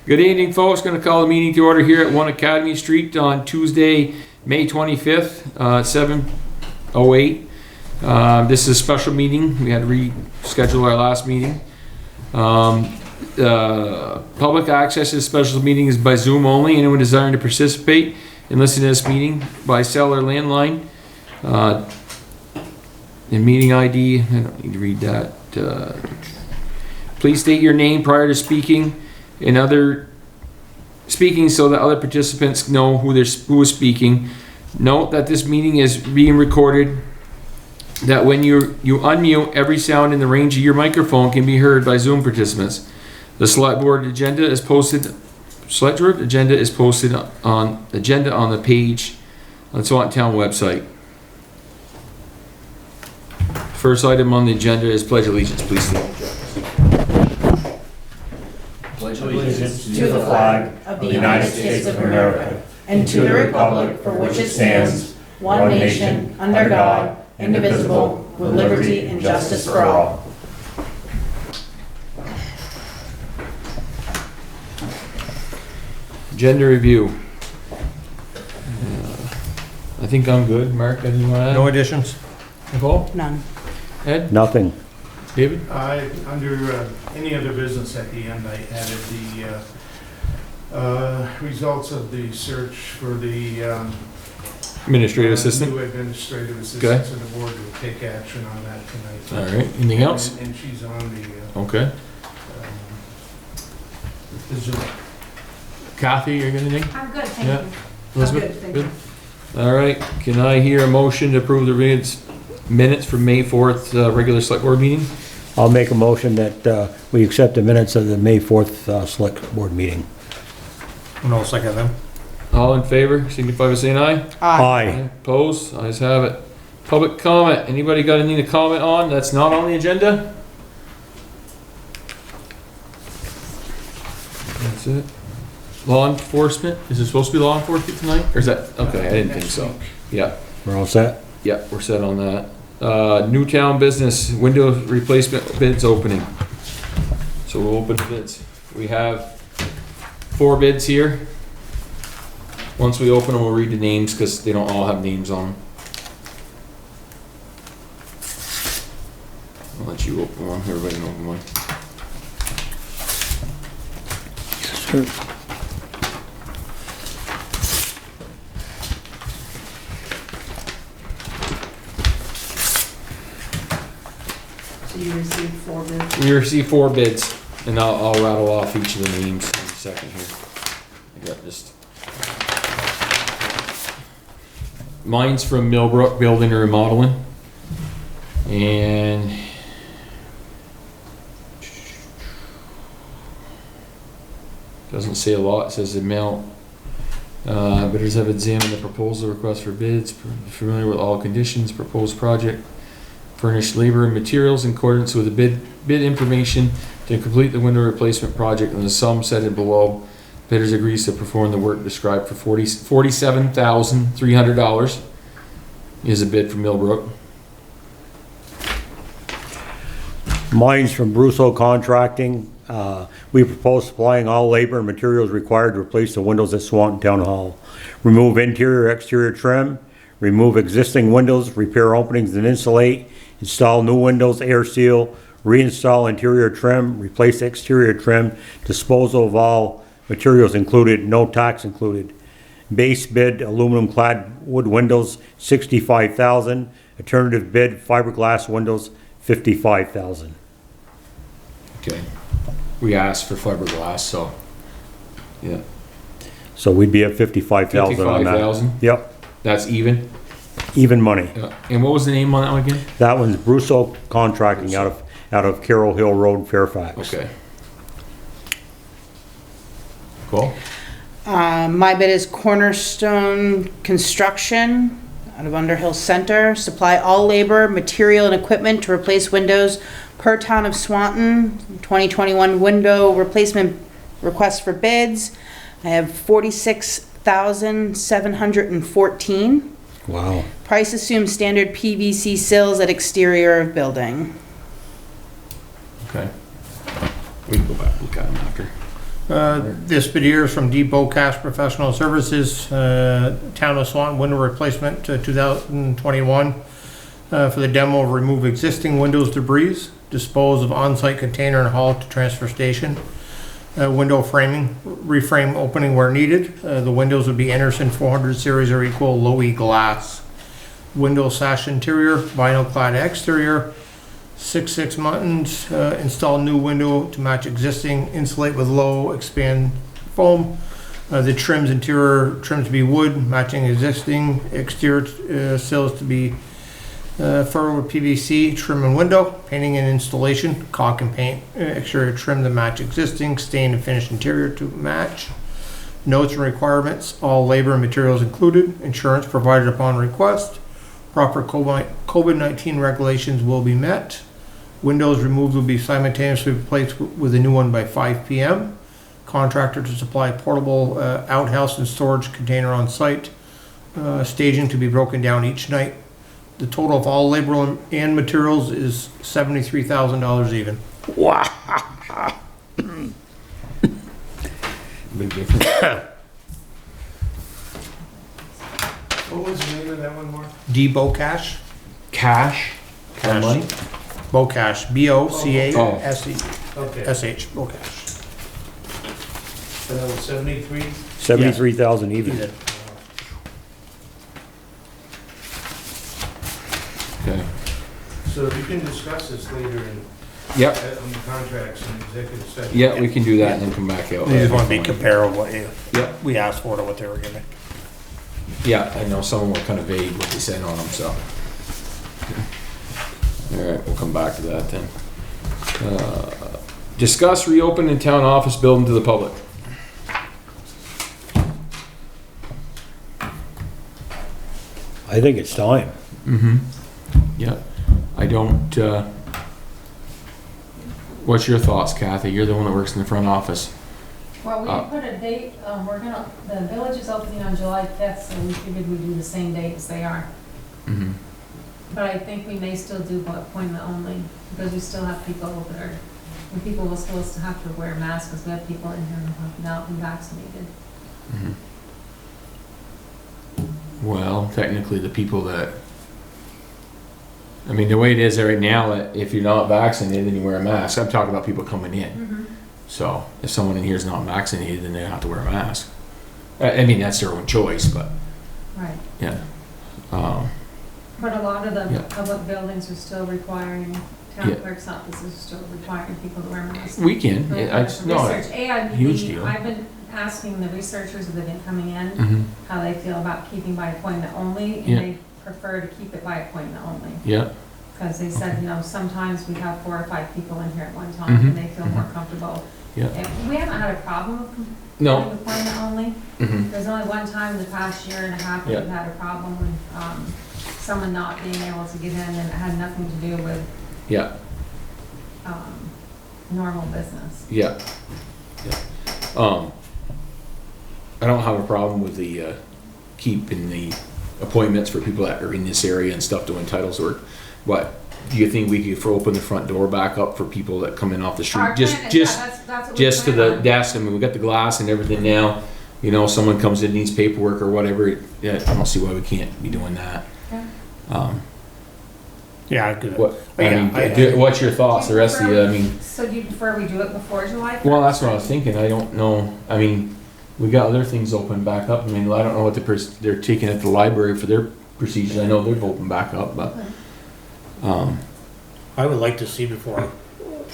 Good evening, folks. Going to call the meeting to order here at 1 Academy Street on Tuesday, May 25th, 7:08. This is a special meeting. We had to reschedule our last meeting. Public access to this special meeting is by Zoom only. Anyone desiring to participate and listen to this meeting by cell or landline. The meeting ID, I don't need to read that. Please state your name prior to speaking and other speaking so that other participants know who is speaking. Note that this meeting is being recorded, that when you unmute, every sound in the range of your microphone can be heard by Zoom participants. The select board agenda is posted on the page on the Swanton Town website. First item on the agenda is pledge allegiance, please stand. Pledge allegiance to the flag of the United States of America and to the republic for which it stands, one nation, under God, indivisible, with liberty and justice for all. Agenda review. I think I'm good. Mark, anything you want to add? No additions? Nicole? None. Ed? Nothing. David? Under any other business at the end, I added the results of the search for the Administrative assistant? new administrative assistant, Okay. so the board will take action on that tonight. All right. Anything else? And she's on the Okay. Zoom. Kathy, you got anything? I'm good, thank Yeah. you. Elizabeth? I'm good, thank you. All right. Can I hear a motion to approve the minutes from May 4th regular select board meeting? I'll make a motion that we accept the minutes of the May 4th select board meeting. And I'll second them. All in favor, signify by saying aye. Aye. Opposed? Ayes have it. Public comment. Anybody got anything to comment on that's not on the agenda? That's it. Law enforcement? Is it supposed to be law enforcement tonight? Or is that, okay, I didn't think so. Yeah, We're all set? yeah, we're set on that. Newtown business, window replacement bids opening. So we'll open the bids. We have 4 bids here. Once we open them, we'll read the names because they don't all have names on them. I'll let you open one, everybody can open one. Sure. So you received 4 bids. We received 4 bids, and I'll rattle off each of the names in a second here. I got just... Mine's from Millbrook Building and Remodeling. And... Doesn't say a lot, it says the amount. Bidders have examined the proposal request for bids, familiar with all conditions, proposed project, furnished labor and materials in accordance with the bid information to complete the window replacement project, and the sum set below. Bidders agrees to perform the work described for $47,300 is a bid from Millbrook. Mine's from Brusso Contracting. We propose supplying all labor and materials required to replace the windows at Swanton Town Hall. Remove interior, exterior trim, remove existing windows, repair openings and insulate, install new windows, air seal, reinstall interior trim, replace exterior trim, disposal of all materials included, no tax included. Base bid, aluminum clad wood windows, $65,000. Alternative bid, fiberglass windows, $55,000. Okay. We asked for fiberglass, so, yeah. So we'd be at $55,000 on that. $55,000? Yep, That's even? even money. And what was the name on that one again? That one's Brusso Contracting out of Carroll Hill Road, Fairfax. Okay. Cool. My bid is Cornerstone Construction out of Underhill Center. Supply all labor, material, and equipment to replace windows per town of Swanton. 2021 window replacement request for bids. I have 46,714. Wow. Price assumes standard PVC sills at exterior of building. Okay. We can go back and look at them after. This bid here is from Depot Cash Professional Services, Town of Swanton window replacement 2021 for the demo of remove existing windows debris, dispose of on-site container and haul to transfer station. Window framing, reframe opening where needed. The windows would be Anderson 400 series or equal low E glass. Window sash interior, vinyl clad exterior, 6/6 muntins, install new window to match existing, insulate with low expand foam. The trims, interior trims to be wood, matching existing, exterior sills to be furrow with PVC, trim and window, painting and installation, caulk and paint, exterior trim to match existing, stain and finish interior to match. Notes and requirements, all labor and materials included, insurance provided upon request. Proper COVID-19 regulations will be met. Windows removed will be simultaneously replaced with a new one by 5 p.m. Contractor to supply portable outhouse and storage container on site. Staging to be broken down each night. The total of all labor and materials is $73,000 even. Wow. Big difference. What was the name of that one, Mark? Depot Cash? Cash? Cash. Money? Bocash, B-O-C-A-S-E, Okay, S-H, Bocash. so that was 73? 73,000 even. Okay. So we can discuss this later in, Yep, on the contracts and executive session. yeah, we can do that and then come back out. They just want to be comparable what Yep. we asked for to what they were giving. Yeah, I know some of them were kind of vague what they said on them, so. All right, we'll come back to that then. Discuss reopening town office building to the public. I think it's time. Mm-hmm. Yeah, I don't, what's your thoughts, Kathy? You're the one that works in the front office. Well, we put a date, the village is opening on July 5th, so we figured we'd do the same date as they are. Mm-hmm. But I think we may still do appointment only, because we still have people that are, and people will still have to wear masks, because we have people in here who have not been vaccinated. Mm-hmm. Well, technically the people that, I mean, the way it is right now, if you're not vaccinated, then you wear a mask. I'm talking about people coming in. Mm-hmm. So if someone in here is not vaccinated, then they have to wear a mask. I mean, that's their own choice, but Right. yeah. But a lot of the Yeah. public buildings are still requiring, town Yeah. clerk's offices are still requiring people to wear masks. We can. For No, research. huge deal. I've been asking the researchers that have been coming in, mm-hmm. how they feel about keeping by appointment only, and Yeah. they prefer to keep it by appointment only. Yeah. Because they said, you know, sometimes we have 4 or 5 people in here at one time, and they feel more comfortable. Yeah. And we haven't had a problem with No. doing appointment only. Mm-hmm. There's only one time in the past year and a half Yeah. we've had a problem with someone not being able to get in, and it had nothing to do with Yeah. normal business. Yeah. Yeah. I don't have a problem with the keeping the appointments for people that are in this area and stuff doing titles work. But do you think we could open the front door back up for people that come in off the street? Our Just, plan is- just, that's what we just to plan the on. desk. I mean, we got the glass and everything now. You know, someone comes in, needs paperwork or whatever. Yeah, I don't see why we can't be doing that. Yeah. Yeah, good. What, Yeah, what's your thoughts? The rest of you, I mean, So do you prefer we do it before July 1st? well, that's what I was thinking. I don't know. I mean, we got other things open back up. I mean, I don't know what they're taking at the library for their procedures. I know they've opened back up, but, I would like to see before,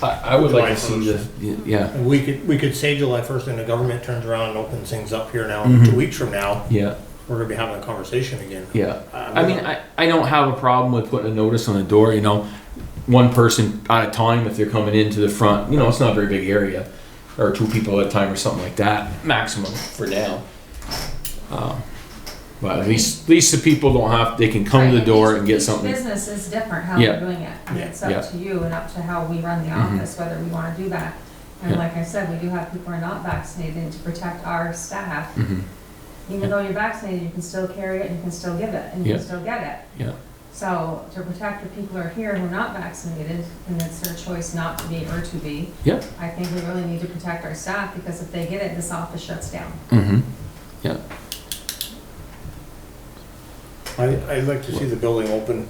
I would like to see July the, yeah, we could say July 1st and the government turns around and opens things up here now, Mhm. 2 weeks from now, yeah, we're gonna be having a conversation again. yeah. I mean, I don't have a problem with putting a notice on the door, you know, one person at a time if they're coming into the front, you know, it's not a very big area, or 2 people at a time or something like that, maximum for now. But at least the people don't have, they can come to the Right, door each- and get each something. business is different how Yeah. they're doing it. And it's Yeah. up to you and up to how we run the Mhm. office, whether we want to do that. And Yeah. like I said, we do have people who are not vaccinated to protect our staff. Mhm. Even though you're vaccinated, you can still carry it, and you can still give it, and you Yeah. can still get it. Yeah. So to protect the people who are here who are not vaccinated, and it's their choice not to be or to be, Yep. I think we really need to protect our staff, because if they get it, this office shuts down. Mm-hmm. Yeah. I'd like to see the building open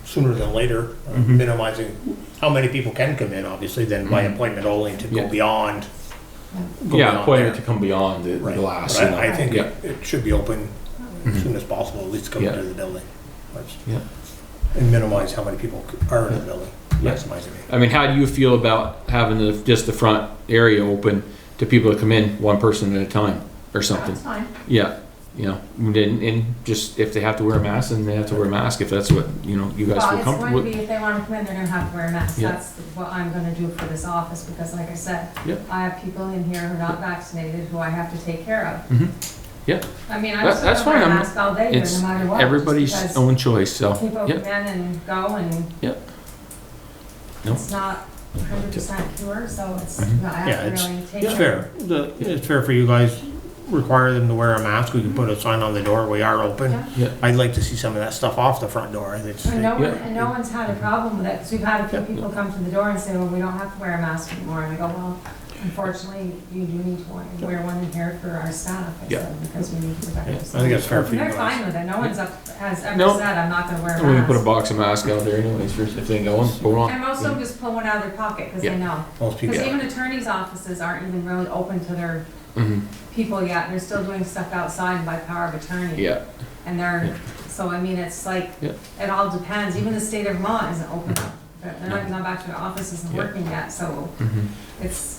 sooner than later, Mhm. minimizing how many people can come in, obviously, then by Mhm. appointment only to go Yeah. beyond. go Yeah, beyond appointment there. to come beyond the Right. glass. But you know. I think Yeah. it should be open as Mhm. soon as possible, at least come Yeah. into the building. Yeah. And minimize how many people are in the Yeah. building, Yeah. maximizing it. I mean, how do you feel about having just the front area open to people to come in, one person at a time or something? That's fine. Yeah, you know, and just if they have to wear a mask, then they have to wear a mask if that's what, you know, you guys Well, feel it's comfortable going to with. be, if they want to come in, they're going to have to wear a mask. Yeah. That's what I'm going to do for this office, because like I said, Yeah. I have people in here who are not vaccinated who I have to take care of. Mhm. Yeah. I mean, I'm That's still going to wear a fine. mask all day here, It's no matter what. everybody's just because own choice, so, people come yeah, in and go, and Yep. No. it's not 100% cure, so it's, Mhm. I Yeah, have to it's- really take It's care. fair. It's fair for you guys, require them to wear a mask, we can put a sign on the door, we are open. Yeah. Yeah. I'd like to see some of that stuff off the front door, it's, And no, Yeah. and no one's had a problem with it, because we've had a few Yeah. people come to the door and say, well, we don't have to wear a mask anymore. And I go, well, unfortunately, you do need to wear one in here for our staff, I Yeah. said, because we need to protect Yeah, I ourselves. think it's fair for you They're fine guys. with it. No one's has ever No. said, I'm not gonna wear a we can put a mask. box of masks out there anyways, for if they go on, put on. And most of them just pull one out of their pocket, because Yeah. they know. Most people, Because even attorneys' offices aren't even really open to their Mhm. people yet. They're still doing stuff outside by power of attorney. Yeah, And they're, so I mean, it's like, Yeah. it all depends. Even the state of Vermont isn't open. They're not even gone back to their offices and Yeah. working yet, so mhm, it's,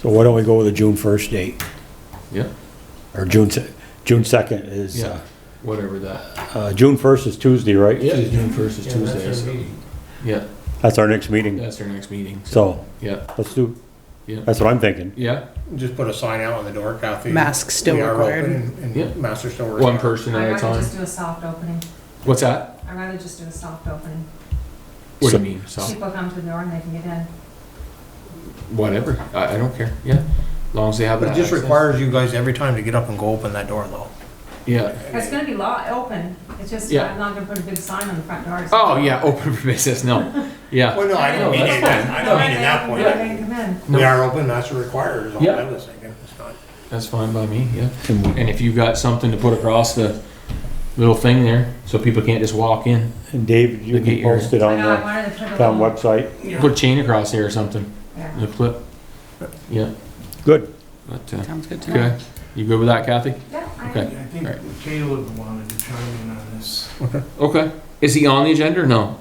So why don't we go with a June 1st date? yeah, Or June 2nd is, yeah, whatever that. June 1st is Tuesday, right? Yeah, June 1st is Tuesday, so, yeah, That's our next meeting. that's our next meeting, so, So, yeah, let's do, Yeah. that's what I'm thinking. yeah, just put a sign out on the door, Kathy. Masks still We are required. open Yeah. And masks are still required. one person I'd at a rather time. just do a soft opening. What's that? I'd rather just do a soft opening. What do So- you mean, so, People come to the door and they can get in. whatever, I don't care, yeah, as long as they have But that it just access. requires you guys every time to get up and go open that door though. Yeah, It's gonna be open. It's just, Yeah. I'm not gonna put a big sign on the front door. oh, yeah, open for business, no, yeah, Well, no, I No, don't mean that's it, fine. I don't mean in that They point. can come in. We are open, masks are required, is all Yeah. I was thinking. It's not. that's fine by me, yeah. And we- And if you've got something to put across the little thing there, so people can't just walk in, And Dave, you To get can your- post it I on know, I the wanted to put a town little. website. put a chain across there or something, Yeah. the clip, yeah, Good. but, Sounds good to me. okay, you good with that, Kathy? Yeah, Okay. I think Right. Caleb wanted to chime in on this. Okay, is he on the agenda or no?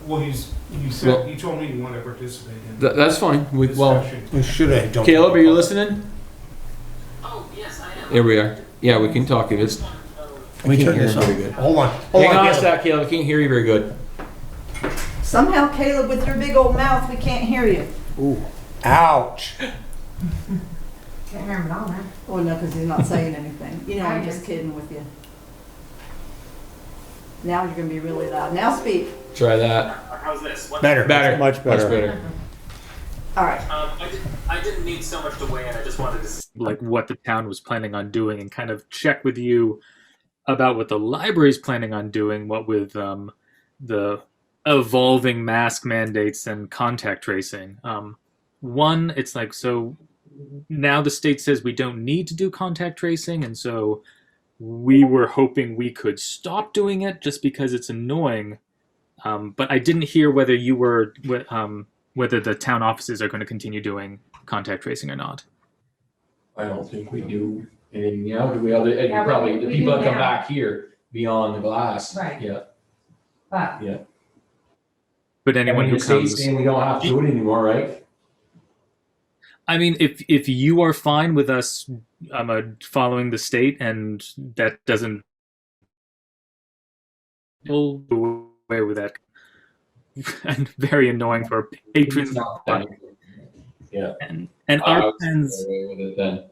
Well, you Well- said, you told me you want to participate in That's fine, the well, discussion. We should have jumped. Caleb, are you listening? Oh, yes, I am. There we are, yeah, we can talk if it's, Let me can't turn hear this him on. very good. Hold on, hang on a Caleb. sec, Caleb, I can't hear you very good. Somehow, Caleb, with your big old mouth, we can't hear you. Ouch. can't hear him at all, man. Oh, no, because he's not saying anything. You know, I'm just kidding with you. Now you're gonna be really loud. Now speak. Try that, How's this? What- Better. better, Much much better. better. All right. I didn't need so much to weigh in. I just wanted to like what the town was planning on doing and kind of check with you about what the library's planning on doing, what with the evolving mask mandates and contact tracing. One, it's like, so now the state says we don't need to do contact tracing, and so we were hoping we could stop doing it just because it's annoying. But I didn't hear whether you were whether the town offices are going to continue doing contact tracing or not. I don't think we do anything now, do we, other, and Yeah, probably, we the do people that come now. back here beyond the glass. Right. Yeah. But But anyone I mean, who the state's comes, saying we don't have to do it anymore, right? I mean, if you are fine with us following the state and that doesn't, we'll do away with that. And very annoying for patrons. It's not that. Yeah. And I our would plans, go away with it then.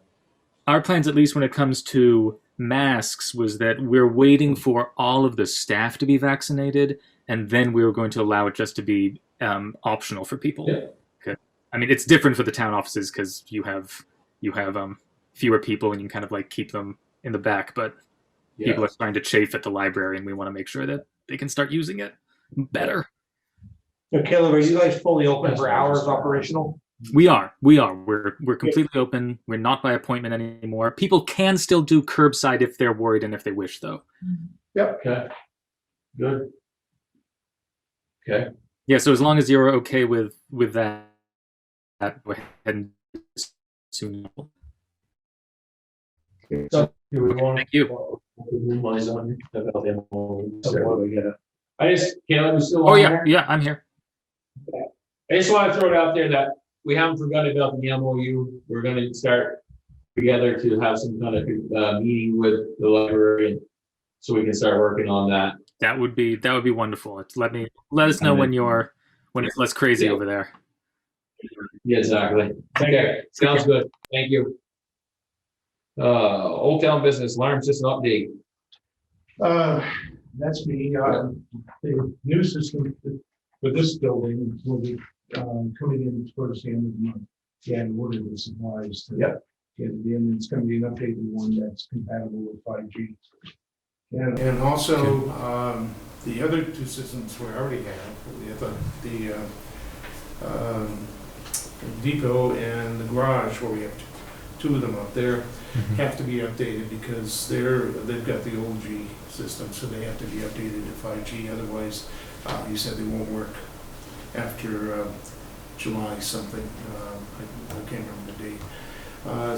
our plans, at least when it comes to masks, was that we're waiting for all of the staff to be vaccinated, and then we were going to allow it just to be optional for people. Yeah. Okay. I mean, it's different for the town offices because you have fewer people and you can kind of like keep them in the back, but Yeah. people are starting to chafe at the library, and we want to make sure that they can start using it better. So Caleb, are you guys fully open for hours operational? We are. We're completely open. We're not by appointment anymore. People can still do curbside if they're worried and if they wish, though. Yep. Okay. Good. Okay. Yeah. So as long as you're okay with that, go ahead and soon. So, do we want Thank you. I just, Caleb, we still Oh on yeah, there? yeah. I'm here. I just want to throw it out there that we haven't forgotten about the MOU. We're going to start together to have some kind of meeting with the library, so we can start working on that. That would be wonderful. Let us know when it's less crazy Yeah. over there. Yeah, exactly. Okay, sounds good. Thank you. Old Town Business Alarm System update. That's me, the new system for this building will be, coming in towards the end of the month. Yeah, and order the supplies to get it in. It's gonna be an updated one that's compatible with 5G. And also, the other two systems we already have, we have the depot and the garage where we have two of them up there have to be updated because they've got the old G system, so they have to be updated to 5G. Otherwise, you said they won't work after July something. I can't remember the date.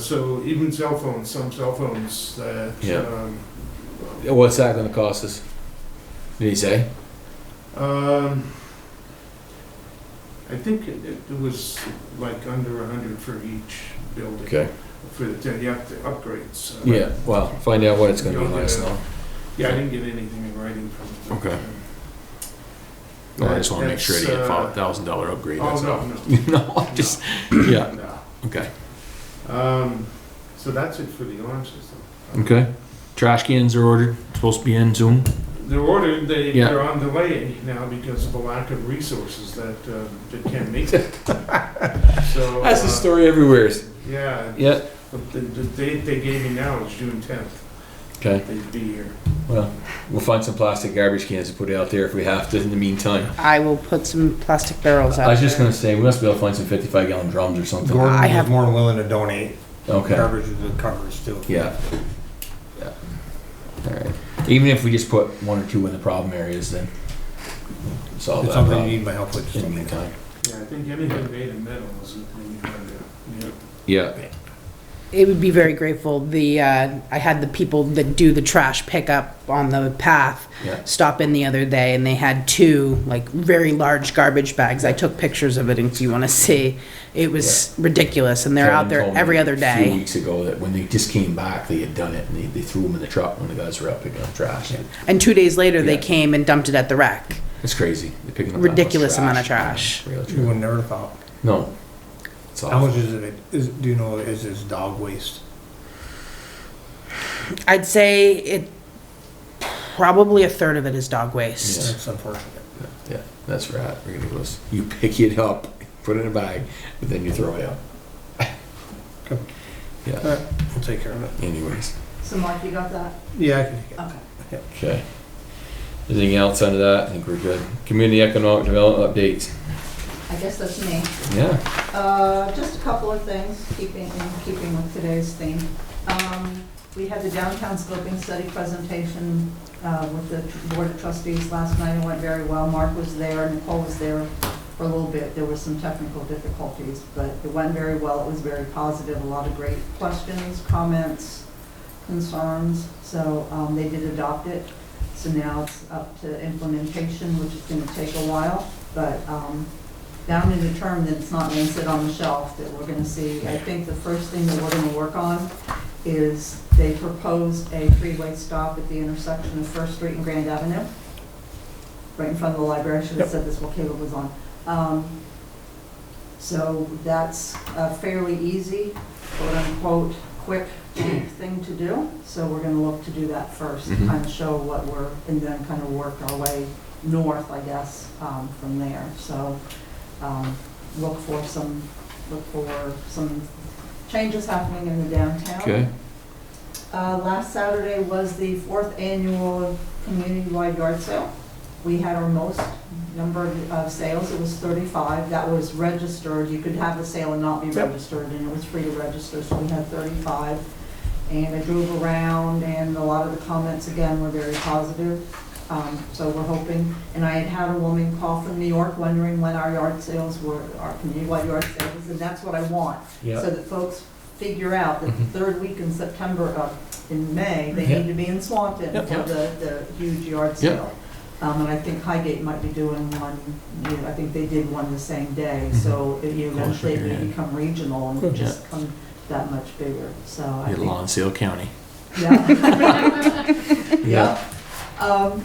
So even cell phones, some cell phones that What's that going to cost us? Did he say? I think it was like under 100 for each building. Okay. For the upgrades. Yeah. Well, find out what it's going to be. Let us know. Yeah, I didn't get anything in writing from them. Okay. I just want to make sure I didn't get $5,000 upgrade. Oh, That's no, all. no. No, just yeah. No. Okay. So that's it for the alarm system. Okay. Trash cans are ordered. Supposed to be in soon. They're ordered, Yeah. they're on delay now because of the lack of resources that can't make it. So That's the story everywhere. yeah. Yeah. But the date they gave me now is June 10th. Okay. They'd be here. Well, we'll find some plastic garbage cans to put out there if we have to in the meantime. I will put some plastic barrels out I was just there. going to say, we must be able to find some 55-gallon drums or something. Gordon I was have- more than willing to donate Okay. garbage with the covers too. Yeah. Yeah. All right. Even if we just put one or two in the problem areas, then solve It's that something problem you need my help with. in the meantime. Yeah, I think anything made of metal is a thing you want to, Yeah. It would be very grateful. I had the people that do the trash pickup on the path Yeah. stop in the other day, and they had two like very large garbage bags. I took pictures of it, and if you want to see, it was ridiculous. And they're Kevin out there told me every other A few day. weeks ago that when they just came back, they had done it and they threw them in the truck when the guys were out picking up trash. And 2 days later, they Yeah. came and dumped it at the wreck. It's crazy. They're picking up that much Ridiculous amount of trash. Real You true. would never have thought. No. It's How awful. much is it? Do you know, is this dog waste? I'd say it probably a third of it is dog waste. Yeah. That's unfortunate. Yeah, that's right. Ridiculous. You pick it up, put it in a bag, but then you throw it out. Okay. Yeah. All right, we'll take care of it. Anyways. So Mark, you got that? Yeah, I can take it. Okay. Okay. Anything else under that? I think we're good. Community economic development updates. I guess that's me. Yeah. Just a couple of things, keeping with today's theme. We had the downtown scoping study presentation with the board of trustees last night. It went very well. Mark was there, Nicole was there for a little bit. There were some technical difficulties, but it went very well. It was very positive. A lot of great questions, comments, concerns. So they did adopt it. So now it's up to implementation, which is going to take a while. But down in the term that it's not going to sit on the shelf, that we're going to see. I think the first thing that we're going to work on is they proposed a freeway stop at the intersection of First Street and Grand Avenue, right in front of the library. I should have said this while Caleb was on. So that's a fairly easy, quote unquote, quick thing to do. So we're going to look to do that first, Mhm. kind of show what we're, and then kind of work our way north, I guess, from there. So look for some changes happening in the downtown. Okay. Last Saturday was the 4th annual community-wide yard sale. We had our most number of sales, it was 35, that was registered. You could have a sale and not be registered, and it was free to register, so we had 35. And I drove around, and a lot of the comments, again, were very positive. So we're hoping, and I had a woman call from New York wondering when our yard sales were, our community-wide yard sales, and that's what I want. Yeah. So that folks figure out that the third week in September, in May, they Yeah. need to be in Swanton Yep. for the huge yard Yep. sale. And I think Highgate might be doing one, I think they did one the same day, so eventually it may become regional and just come that much bigger, so I Get think. lawn sale county. Yeah. Yeah.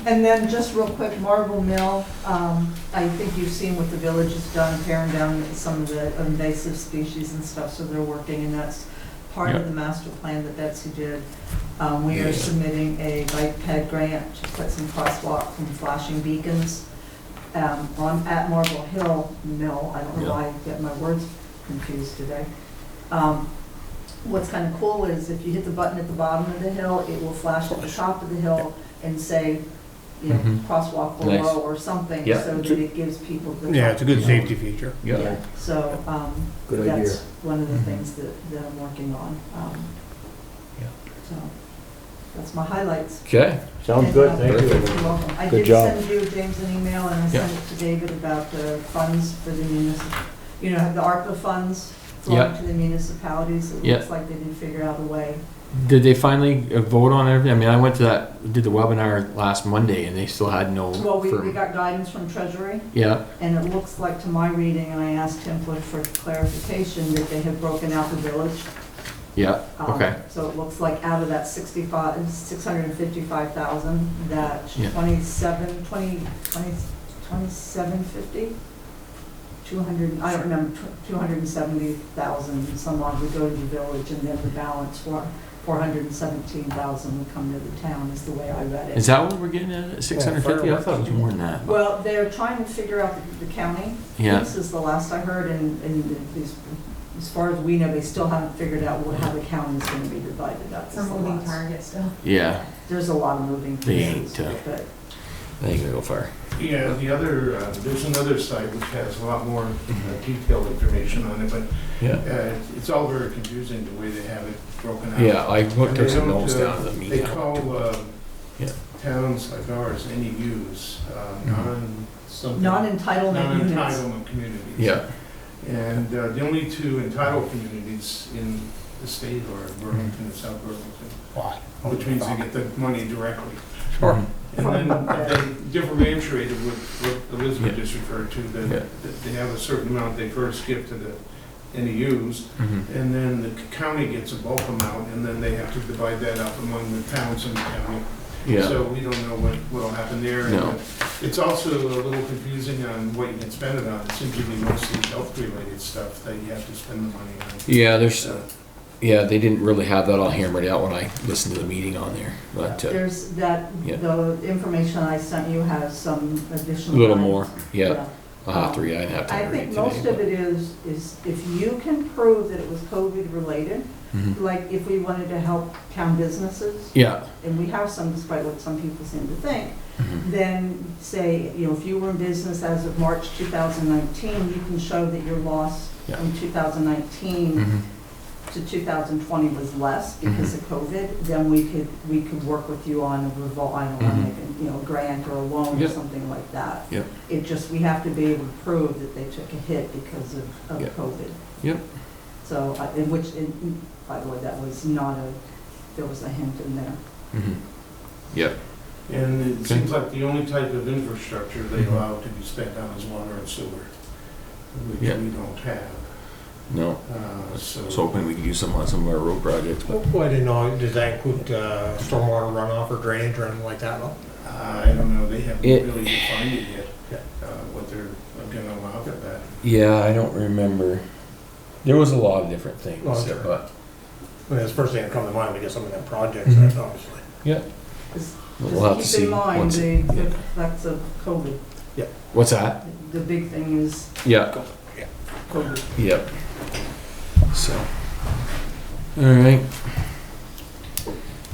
And then just real quick, Marble Mill, I think you've seen what the village has done, tearing down some of the invasive species and stuff, so they're working, and that's part of the master plan that Betsy did. We are submitting a bike ped grant to put some crosswalk and flashing beacons at Marble Hill Mill. I don't know why I get my words confused today. What's kind of cool is if you hit the button at the bottom of the hill, it will flash at the top of the hill and say, crosswalk below Nice. or something, Yeah. so that it gives people the. Yeah, it's a good safety feature. Yeah, so, Good idea. that's one of the things that I'm working on. Yeah. So, that's my highlights. Okay. Sounds good, thank you. You're welcome. I Good did job. send you, James, an email, and I sent it to David about the funds for the municipal, the ARPA funds flowing Yeah. to the municipalities. It Yeah. looks like they didn't figure out a way. Did they finally vote on everything? I mean, I went to did the webinar last Monday, and they still had no. Well, we firm- got guidance from Treasury, Yeah. and it looks like, to my reading, and I asked him for clarification, that they have broken out the village. Yeah. Okay. So it looks like out of that 655,000, that Yeah. 2750, 200, I don't remember, 270,000 some odd would go to the village, and then the balance for 417,000 would come to the town, is the way I read it. Is that what we're getting at? 650? I thought it was more than that. Well, they're trying to figure out the county. Yeah. This is the last I heard, and as far as we know, they still haven't figured out how the county is gonna be divided up. It's a moving target still. Yeah. There's a lot of moving They pieces, ain't, but They ain't gonna go far. Yeah, the other, there's another site which has a lot more detailed information on it, but Yeah. it's all very confusing the way they have it broken out. Yeah, I And took they some don't, notes down to the They meeting. call Yeah. towns like ours NEUs, non-something. non-entitlement units. Non-entitlement communities. Yeah. And the only two entitled communities in the state are Burlington and South Burlington, Why? which means they get the money directly. Sure. And then they differentiated what Elizabeth Yeah. just referred to, Yeah. that they have a certain amount they first give to the NEUs, Mhm. and then the county gets a bulk amount, and then they have to divide that up among the towns in the county. Yeah. So we don't know what'll happen there. No. And it's also a little confusing on what you can spend it on. It seems to be mostly health-related stuff that you have to spend the money on. Yeah, they didn't really have that all hammered out when I listened to the meeting on there, but There's that, Yeah. the information I sent you has some a additional. little guidance. more. Yeah, I'll have to read. I didn't have I time to read think today. most of it is if you can prove that it was COVID-related, Mhm. like if we wanted to help town businesses, Yeah. and we have some despite what some people seem to think, Mhm. then say, if you were in business as of March 2019, you can show that your loss Yeah. from 2019 Mhm. to 2020 was less because of COVID, then we could work with you on a Mhm. a grant or a loan or Yep. something like that. Yep. It just, we have to be able to prove that they took a hit because of Yep. COVID. Yep. So, by the way, that was not there was a hint in there. Mhm. Yep. And it Okay. seems like the only type of infrastructure they Mhm. allow to be spent on is water and sewer, which Yeah. we don't have. No. I was hoping we could use some on some of our road projects, but Well, I didn't know, does that include stormwater runoff or drainage or anything like that? No? I don't know, they haven't It- really defined it yet, Yeah. what they're gonna allow for that. yeah, I don't remember. There was a lot of different things, Oh, sure. but I mean, that's the first thing that comes to mind, we get some of them projects, Mhm. obviously. yeah, Just we'll have to keep see. in mind once- the yeah. effects of COVID. What's that? The big thing is Yeah. COVID. Yep. So, all right.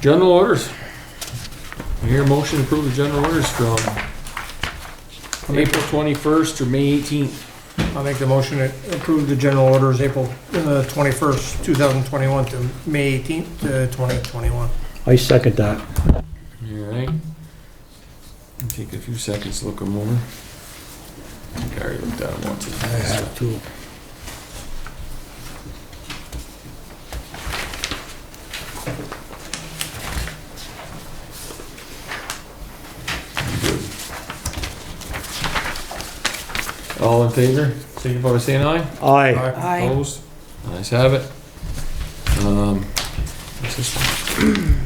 General orders. I hear a motion to approve the general orders from April 21st or May 18th. I'll make the motion to approve the general orders April 21st, 2021 to May 18th, 2021. I second that. Alright. Take a few seconds to look them over. I think I already looked at them once. I have to. All in favor? Signify by saying aye. Aye. Aye. Opposed? Ayes have it. What's this one?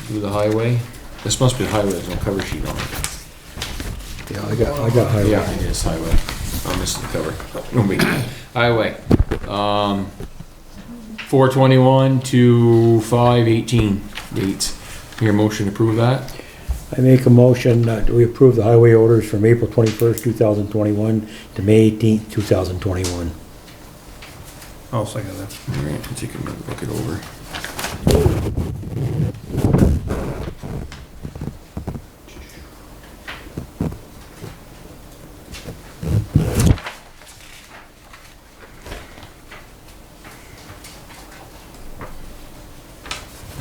Do the highway. This must be the highway, there's no cover sheet on it. Yeah, I got highway. Yeah, it is highway. I'm missing the cover. No big deal. Highway. 4/21 to 5/18 dates. Your motion to approve that? I make a motion that we approve the highway orders from April 21st, 2021 to May 18th, 2021. I'll second that. Alright, let's take a minute, look it over.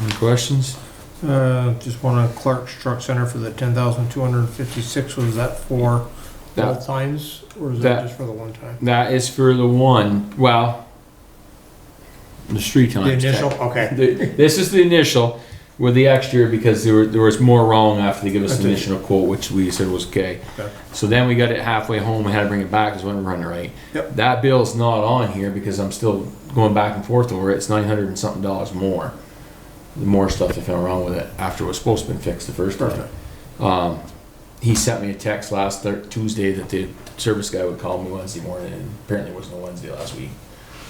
Any questions? Just one on Clark's Truck Center for the 10,256. Was that for That- both times, or is that- that just for the one time? That is for the one, well, there's 3 The times. initial, okay. This is the initial with the extra because there was more wrong after they give us the Okay. initial quote, which we said was okay. Okay. So then we got it halfway home and had to bring it back because we weren't running right. Yep. That bill's not on here because I'm still going back and forth over it. It's $900 and something more. The more stuff they found wrong with it after it was supposed to have been fixed the first time. He sent me a text last Tuesday that the service guy would call me Wednesday morning, and apparently it was no Wednesday last week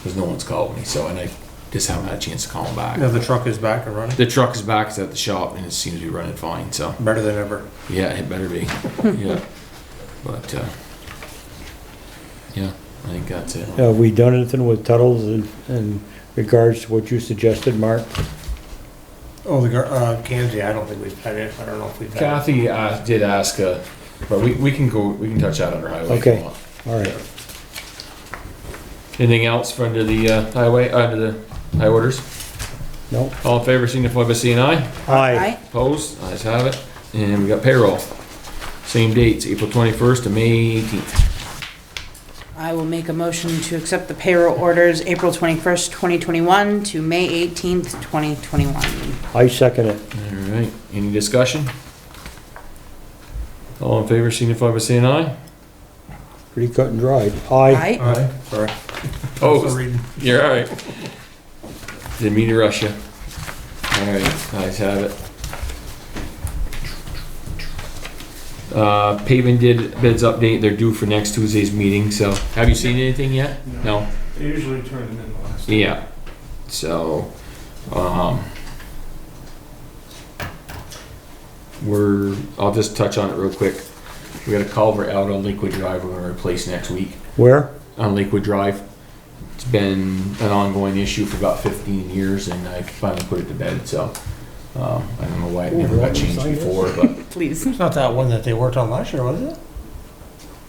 because no one's called me. So, and I just haven't had a chance to call him back. Now the truck is back and running? The truck is back, it's at the shop, and it seems to be running fine. So, Better than ever. yeah, it better be. Yeah, but yeah, I think that's it. Have we done anything with Tuttle's in regards to what you suggested, Mark? Oh, the cans, yeah, I don't think we've had it. I don't know if we've had it. Kathy did ask, but we can touch that under highway. if you Okay. want. All right. Anything else for under the highway, under the high orders? No? All in favor, signify by saying aye. Aye. Opposed? Ayes have it. And we got payroll. Same dates, April 21st to May 18th. I will make a motion to accept the payroll orders April 21st, 2021 to May 18th, 2021. I second it. All right, any discussion? All in favor, signify by saying aye. Pretty cut and dried. Aye. Aye. Aye, sorry. Oh, Also reading. you're all right. Didn't mean to rush you. All right, ayes have it. Paving bids update, they're due for next Tuesday's meeting, so, have you seen anything yet? No? They usually turn them in the last. Yeah, so, I'll just touch on it real quick. We got a culvert out on Lakewood Drive we're gonna replace next week, Where? on Lakewood Drive. It's been an ongoing issue for about 15 years and I finally put it to bed, so, I don't know why it never got changed before, but. Please. It's not that one that they worked on last year, was it?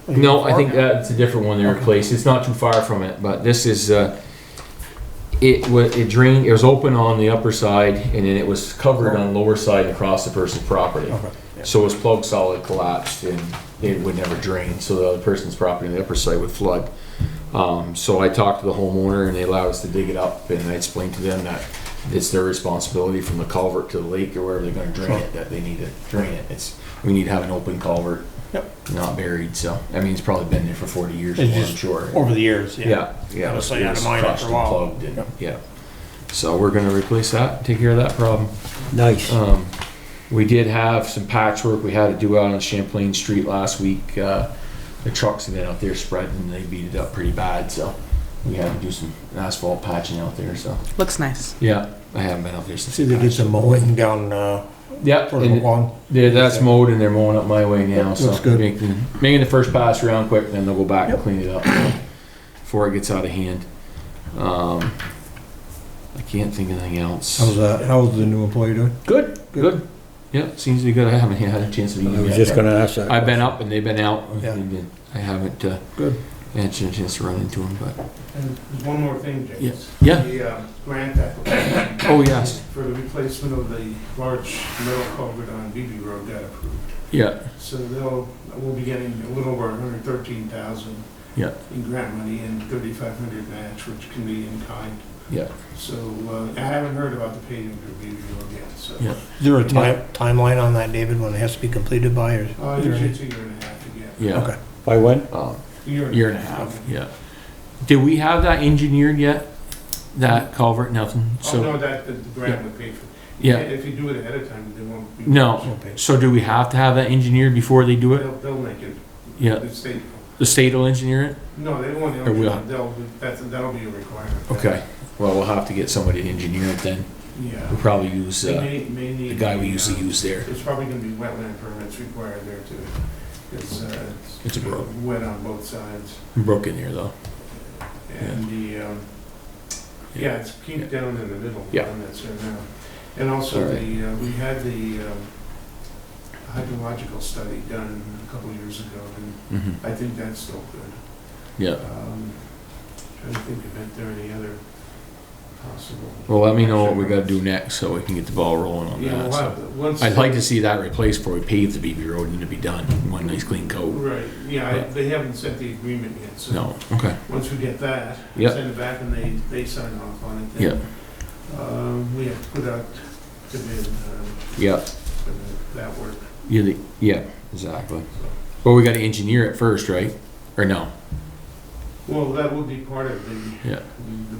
No, I think that's a different one they replaced. It's not too far from it, but this is, it drained, it was open on the upper side and then it was covered on the lower side across the person's property. Okay. So it was plug solid collapsed and it would never drain, so the other person's property on the upper side would flood. So I talked to the homeowner and they allowed us to dig it up and I explained to them that it's their responsibility from the culvert to the lake or wherever they're gonna drain it, that they need to drain it. We need to have an open culvert. Yep. Not buried, so, I mean, it's probably been there for 40 years, It's I'm just sure. Over the years, yeah. Yeah, yeah. It'll stay it out of was mind crushed after a while. and plugged and- Yeah. So we're gonna replace that, take care of that problem. Nice. We did have some patchwork we had to do out on Champlain Street last week. The trucks have been out there spreading, and they beat it up pretty bad, so we had to do some asphalt patching out there, so. Looks nice. Yeah, I haven't been out there since. See, they did some mowing down, Yeah, sort of and along. that's mowed and they're mowing up my way now, so. Looks good. Making the first pass around quick, then they'll go back and Yep. clean it up before it gets out of hand. I can't think of anything else. How's the new employee doing? Good, Good. Yeah, seems to be good. I haven't had a chance to meet I him was yet, just but gonna ask that. I've been up and they've been out. Yeah. I haven't, Good. had a chance to run into him, but, And there's one more thing, James. Yeah. The grant application oh, yes, for the replacement of the large metal culvert on BB Road got approved. yeah, So we'll be getting a little over 113,000 yeah, in grant money and 3,500 match, which can be in kind. yeah, So I haven't heard about the paving for BB Road yet, so. yeah. Is there a timeline on that, David, when it has to be completed by, or? Usually it's a year and a half again. Yeah. Okay. By when? Year and a half, yeah. Did we have that engineered yet? That culvert, nothing? Oh, So, no, that the grant would pay for. yeah, If you do it ahead of time, they won't be. no. So do we have to have that engineered before they do it? They'll make it. Yeah, The state. the state will engineer it? No, they won't. Or will? That'll be a requirement. Okay, well, we'll have to get somebody to engineer it then. Yeah. We'll probably use, They the may need. guy we usually use there. There's probably gonna be wetland permits required there too. It's a brook. Wet on both sides. Brook in there though. And yeah, it's keep down in the middle. Yeah. On that right now. And also All right. we had the hydrological study done a couple of years ago, and Mhm. I think that's still good. Yeah, Trying to think if there are any other possible. well, let me know what we gotta do next so we can get the ball rolling on Yeah, that. we'll So. have, once. I'd like to see that replaced before we pave the BB road and to be done, one nice clean coat. Right, yeah, they haven't sent the agreement yet, so. No, okay, Once we get that, Yep. send it back and they sign off on it. yeah, then, we have to put out to bid, yeah, for that work. yeah, exactly. But we gotta engineer it first, right? Or no? Well, that would be part of the. Yeah. the-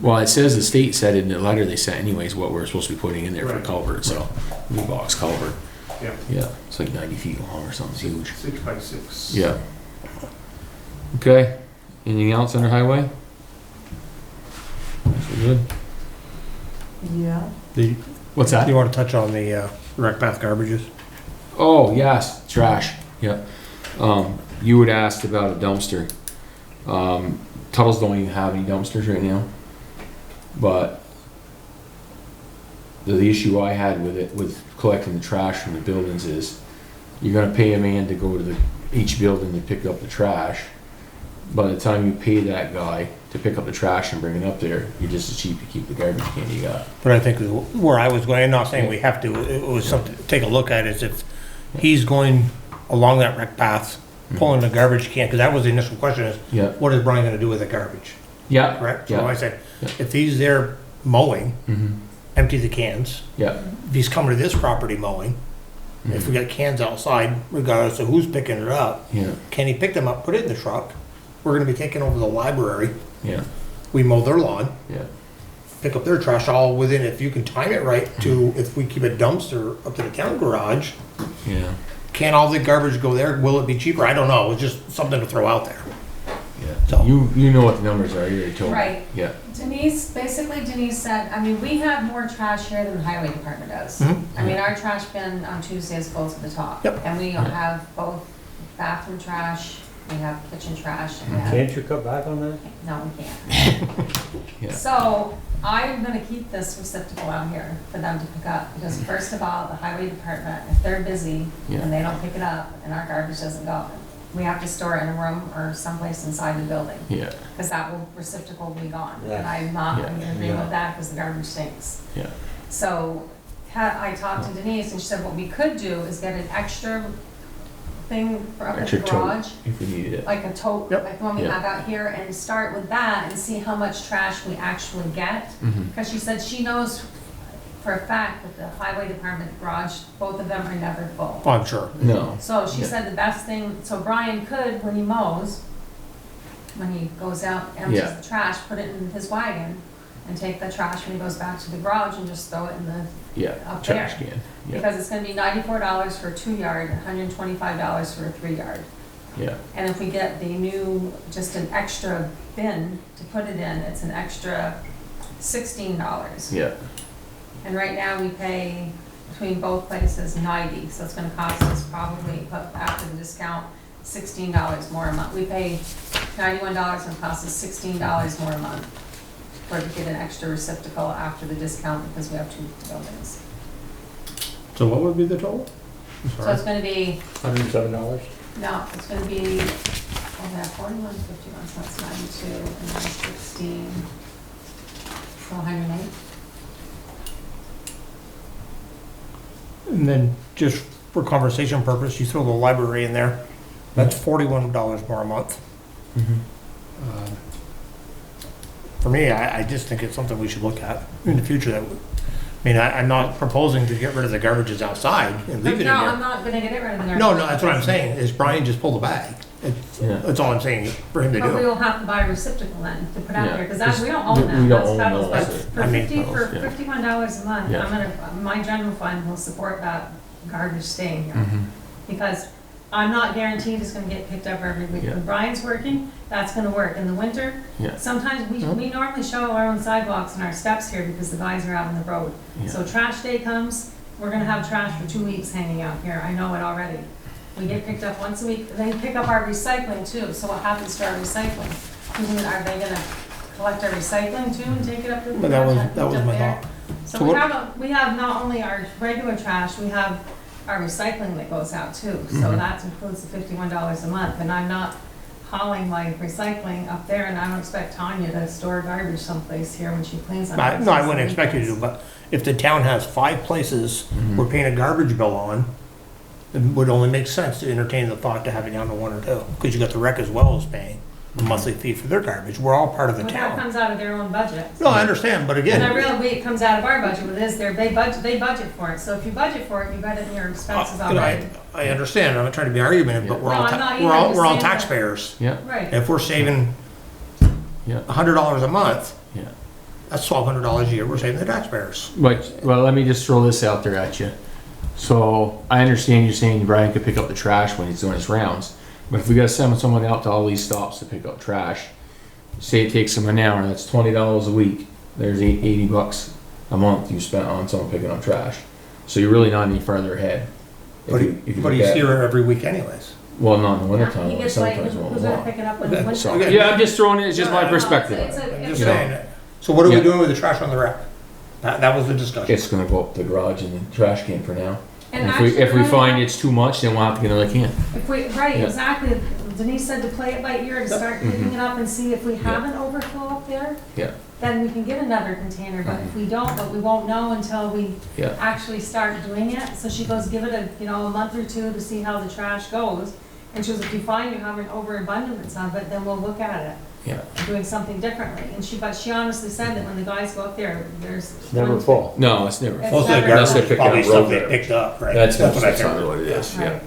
Well, it says the state said in the letter they sent anyways what we're supposed to be putting in there for Right. culvert, so, new box culvert. Yeah, Yeah, it's like 90 feet long or something, it's huge. 6 by 6. Yeah. Okay, anything else under highway? So good. Yeah. What's that? You want to touch on the rec path garbages? Oh, yes, trash, yeah. You had asked about a dumpster. Tuttle's don't even have any dumpsters right now. But the issue I had with it, with collecting the trash from the buildings is, you're gonna pay a man to go to each building to pick up the trash. By the time you pay that guy to pick up the trash and bring it up there, you're just as cheap to keep the garbage can you got. But I think where I was going, I'm not saying we have to, it was something to take a look at, is if he's going along that rec path, pulling the garbage can, because that was the initial question, is Yeah, what is Brian gonna do with the garbage, yeah, correct? So Yeah. I said, Yeah. if he's there mowing, mm-hmm, empty the cans. yeah, If he's coming to this property mowing, if we got cans outside, regardless of who's picking it up, yeah, can he pick them up, put it in the truck? We're gonna be taking over the library, yeah, we mow their lawn, yeah, pick up their trash all within, if you can time it right to, if we keep a dumpster up to the town garage, yeah, can all the garbage go there? Will it be cheaper? I don't know. It's just something to throw out there. So- yeah. You know what the numbers are, you already told me. Right. Yeah, Denise said, I mean, we have more trash here than the highway department does. Mhm. I mean, our trash bin on Tuesday is full to the top. Yep. And we have both bathroom trash, we have kitchen trash, and we have, Can't you cut back on that? no, we can't. Yeah. So I'm gonna keep this receptacle out here for them to pick up, because first of all, the highway department, if they're busy Yeah. and they don't pick it up and our garbage doesn't go, we have to store it in a room or someplace inside the building. yeah, Because that receptacle will be gone. Yeah. And I'm not Yeah. in agreement with that because the garbage stinks. yeah, So I talked to Denise and she said what we could do is get an extra thing for up at the Extra tote. garage, if we needed it. like a tote, Yep. like the one we Yeah. have out here, and start with that and see how much trash we actually get. Mhm. Because she said she knows for a fact that the highway department garage, both of them are never full. Oh, I'm sure. No, So she Yeah. said the best thing, so Brian could, when he mows, when he goes out, empties Yeah. the trash, put it in his wagon, and take the trash when he goes back to the garage and just throw it in the, yeah, Up trash there. can, yeah, because it's gonna be $94 for a 2-yard, $125 for a 3-yard. yeah, And if we get the new, just an extra bin to put it in, it's an extra $16. yeah, And right now, we pay, between both places, 90, so it's gonna cost us probably, after the discount, $16 more a month. We pay $91 and it costs us $16 more a month to get an extra receptacle after the discount, because we have 2 buildings. So what would be the total? I'm So sorry. it's gonna be, $107. no, it's gonna be, oh, that 41.51, so that's 92, and then 16, so 108. And then just for conversation purpose, you throw the library in there, that's $41 more a month. Um, For me, I just think it's something we should look at in the future. That I'm not proposing to get rid of the garbages outside and leave it in No, I'm there. not gonna get rid of the garbage. No, that's what I'm saying, is Brian just pull the bag. Yeah. That's all I'm saying for him to But we do. will have to buy a receptacle then to put out Yeah, there, because that, we don't own we that, don't that's own Pebbles, those. but for I mean, yeah. $51 a month, Yeah. I'm gonna, my general fund will support that garbage staying here. Mhm. Because I'm not guaranteed it's gonna get picked up every week. Yeah. When Brian's working, that's gonna work. In the winter, Yeah. sometimes we normally show our own sidewalks and our steps here because the guys are out on the road. Yeah. So trash day comes, we're gonna have trash for 2 weeks hanging out here, I know it already. We get picked up once a week, they pick up our recycling too, so what happens to our recycling? Are they gonna collect our recycling too and take it up to the But that was trash, my up there? thought. So So we what- have, we have not only our regular trash, we have our recycling that goes out too. So Mhm. that includes the $51 a month, and I'm not hauling my recycling up there, and I don't expect Tanya to store garbage someplace here when she cleans them. No, I wouldn't expect you to, but if the town has 5 places we're paying a garbage bill on, it would only make sense to entertain the thought to have it down to 1 or 2, because you got the rec as well as paying a monthly fee for their garbage. We're all part of the But that town. comes out of their own budget. No, I understand, but And again, I realize it comes out of our budget, but it is they budget for it. So if you budget for it, you got it in your expenses already. I understand, I'm not trying to be argumentative, but we're No, all, I'm not we're either, all, I'm we're all just saying that- taxpayers. Yeah, Right. If we're saving yeah, $100 a month, yeah. that's $1,200 a year we're saving the taxpayers. But, well, let me just throw this out there at you. So, I understand you're saying Brian could pick up the trash when he's doing his rounds, but if we gotta send someone out to all these stops to pick up trash, say it takes him an hour, that's $20 a week, there's $80 a month you spent on someone picking up trash. So you're really not any further ahead. If But you- if you but look he's at- here every week anyways. Well, not in the winter He time, gets like, sometimes who's won't gonna walk. pick it up in the winter? So, Yeah, I'm just throwing it, it's just my No, perspective. it's a- I'm it's just a- saying, so what are we Yeah. doing with the trash on the rack? That was the discussion. It's gonna go up the garage and the trash can for now. And And actually, if we really, find it's too much, then we'll have to get another can. If we, right, Yeah. exactly. Denise said to play it by ear and start picking it up and see if we have an overflow up there. Yeah. Then we can get another container, but if we don't, but we won't know until we Yeah. actually start doing it. So she goes, give it a month or 2 to see how the trash goes. And she goes, if you find you have an overabundance of it, then we'll look at it, Yeah. doing something differently. But she honestly said that when the guys go up there, there's. Never one- full. No, it's never. It's Most of the never- Unless they garbage is pick probably up stuff road they garbage. picked up, right? That's what I probably figured. what it is, yeah. Right.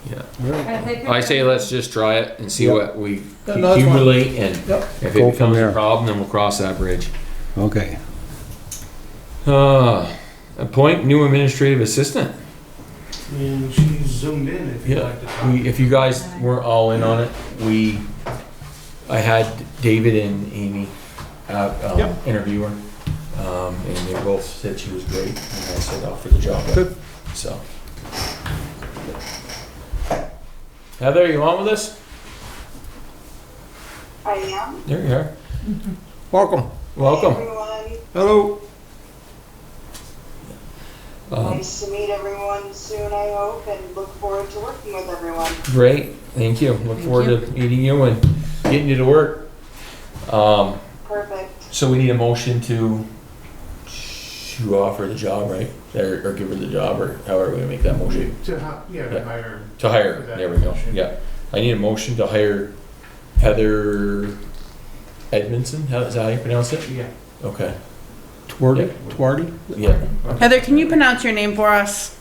Yeah. And if they pick I say up- let's just try it and see Yep. what we No, that's fine. accumulate, and Yep. if Go it from becomes a there. problem, then we'll cross that bridge. Okay. Appoint new administrative assistant. And she's zoomed in if you'd Yeah, like to talk. if you guys weren't all in on it, I had David and Amy Yep. interview her, and they both said she was great, and I said I'll for the job. Good. So. Heather, you on with us? I am. There you are. Welcome. Welcome. Hey, everyone. Hello. Nice to meet everyone soon, I hope, and look forward to working with everyone. Great, thank you. Look forward to meeting you and getting you to work. Perfect. So we need a motion to offer the job, right? Or give her the job, or however we make that motion. To Yeah. hire. To hire, For that there we go, position. yeah. I need a motion to hire Heather Edmondson, is that how you pronounce it? Yeah. Okay, Twardy? yeah. Heather, can you pronounce your name for us?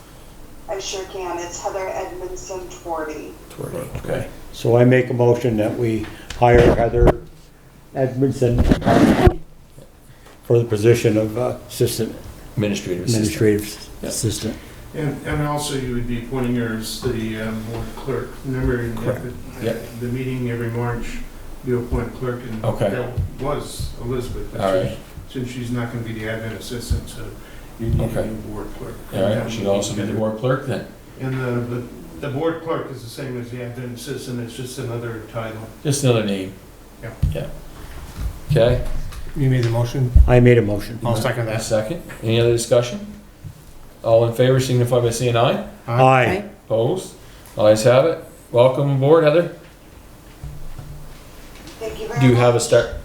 I sure can. It's Heather Edmondson Twardy. Okay. So I make a motion that we hire Heather Edmondson for the position of assistant Administrative assistant. administrative Yeah. assistant. And also you would be appointing her as the board clerk. Remember at Correct. the meeting every March, you appoint a clerk, and Okay. that was Elizabeth. but All she's- right. Since she's not gonna be the admin assistant, so you need a Okay. new board clerk. All right, she'd also be the board clerk then, And the board clerk is the same as the admin assistant, it's just another title. just another name. Yeah. Yeah. Okay, You made the motion. I made a motion. I'll second a that. second. Any other discussion? All in favor signify by saying aye. Aye. Opposed? Ayes have it. Welcome aboard, Heather. Thank you very much.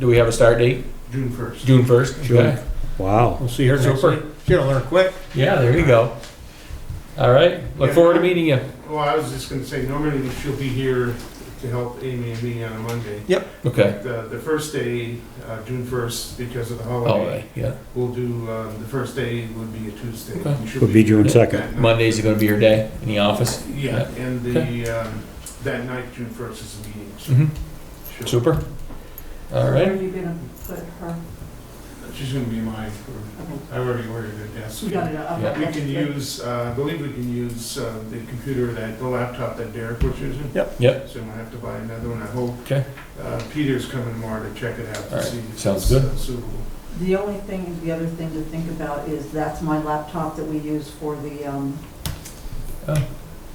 Do we have a start date? June 1st. June 1st? Okay. Wow. We'll see her next Super. week. She's gonna learn quick. Yeah, there you go. All right, look forward to meeting you. Well, I was just gonna say, normally she'll be here to help Amy and me on a Monday. Okay. The first day, June 1st, because of the All holiday, right, yeah. we'll do, the first day would be a Tuesday. Okay. And she'll Would be June here 2nd. that night. Monday's gonna be your day in the office? Yeah, and the, Okay. that night, June 1st is the meeting. So Mm-hmm. she'll- Super. All Where right. are you gonna put her? She's gonna be mine. I already ordered a desk. You got it, Yeah. We can use, I believe we can use the computer, the laptop that Derek was using. Yep. So I have to buy another one, I hope. Okay. Peter's coming tomorrow to check it out All to right. see if Sounds it's good. suitable. The only thing, the other thing to think about is that's my laptop that we use for the, Oh.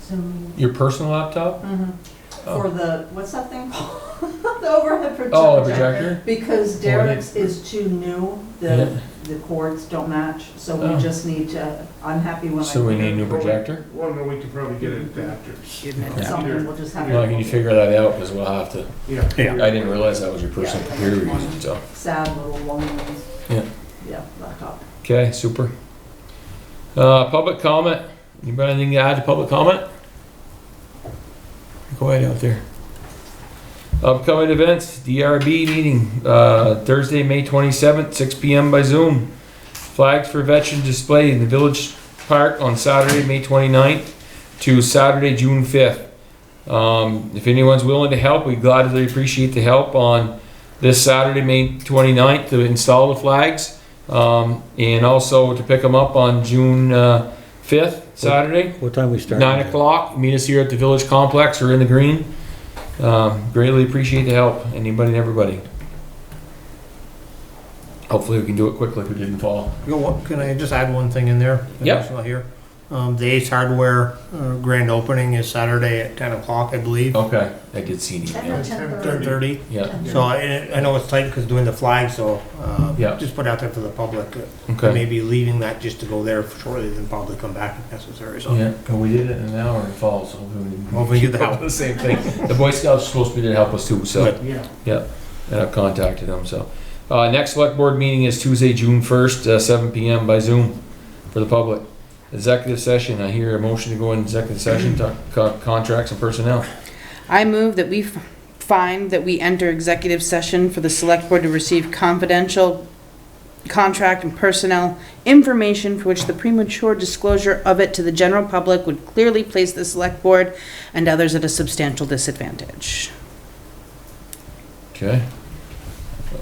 Zoom. Your personal laptop? Oh. For the, what's that thing? The overhead projector. Oh, a projector? Because Derek's is too new, Yeah. the cords don't match, so Oh. we just need to, I'm happy when I. So we need a new put it projector? Well, no, we could probably get adapters. forward. Something, we'll just have. Well, can you figure that out, because we'll have to, Yeah. I didn't realize that was your personal Yeah. computer you're using, so. Sad little lonely. Yeah. Yeah, laptop. Okay, super. Public comment. Anybody anything to add to public comment? Go ahead out there. Upcoming events, DRB meeting, Thursday, May 27th, 6 PM by Zoom. Flags for Veterans display in the Village Park on Saturday, May 29th to Saturday, June 5th. If anyone's willing to help, we gladly appreciate the help on this Saturday, May 29th to install the flags. And also to pick them up on June 5th, Saturday, What time we start? 9 o'clock. Meet us here at the Village Complex or in the green. Greatly appreciate the help, anybody and everybody. Hopefully we can do it quick like we did in fall. You know what, can I just add one thing in there? Yep. It's not here. The Ace Hardware grand opening is Saturday at 10 o'clock, I believe. Okay, I did see an 10 email. or 10:30. 10:30. Yeah, So I know it's tight because doing the flag, so Yeah. just put out there for the public. okay. Maybe leaving that just to go there shortly, then probably come back if necessary. So Yeah, and we did it in an hour in fall, so Hopefully you get the help. The same thing. The Boy Scouts are supposed to be there to help us too, so. Good. Yeah. And I've contacted them, so. Next select board meeting is Tuesday, June 1st, 7 PM by Zoom for the public. Executive session, I hear a motion to go in executive session, talk contracts and personnel. I move that we find that we enter executive session for the select board to receive confidential contract and personnel information for which the premature disclosure of it to the general public would clearly place the select board and others at a substantial disadvantage. Okay.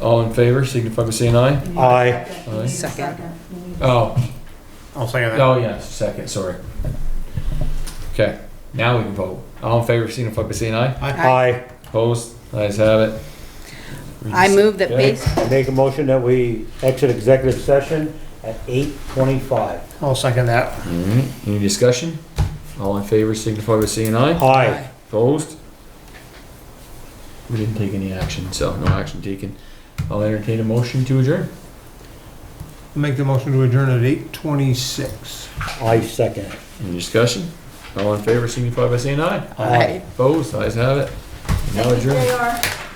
All in favor, signify by saying aye. You need a Aye. You need a Second. You need a Oh, I'll say that. oh yes, second, sorry. Okay, now we can vote. All in favor, signify by saying aye. Aye. Opposed? Ayes have it. I move that Okay. based, I make a motion that we exit executive session at 8:25. I'll second that. All right, any discussion? All in favor, signify by saying aye. Aye. Opposed? We didn't take any action, so no action taken. I'll entertain a motion to adjourn. Make the motion to adjourn at 8:26. I second. Any discussion? All in favor, signify by saying aye. Aye. Opposed? Ayes have it. Now Thank you, adjourn. JR.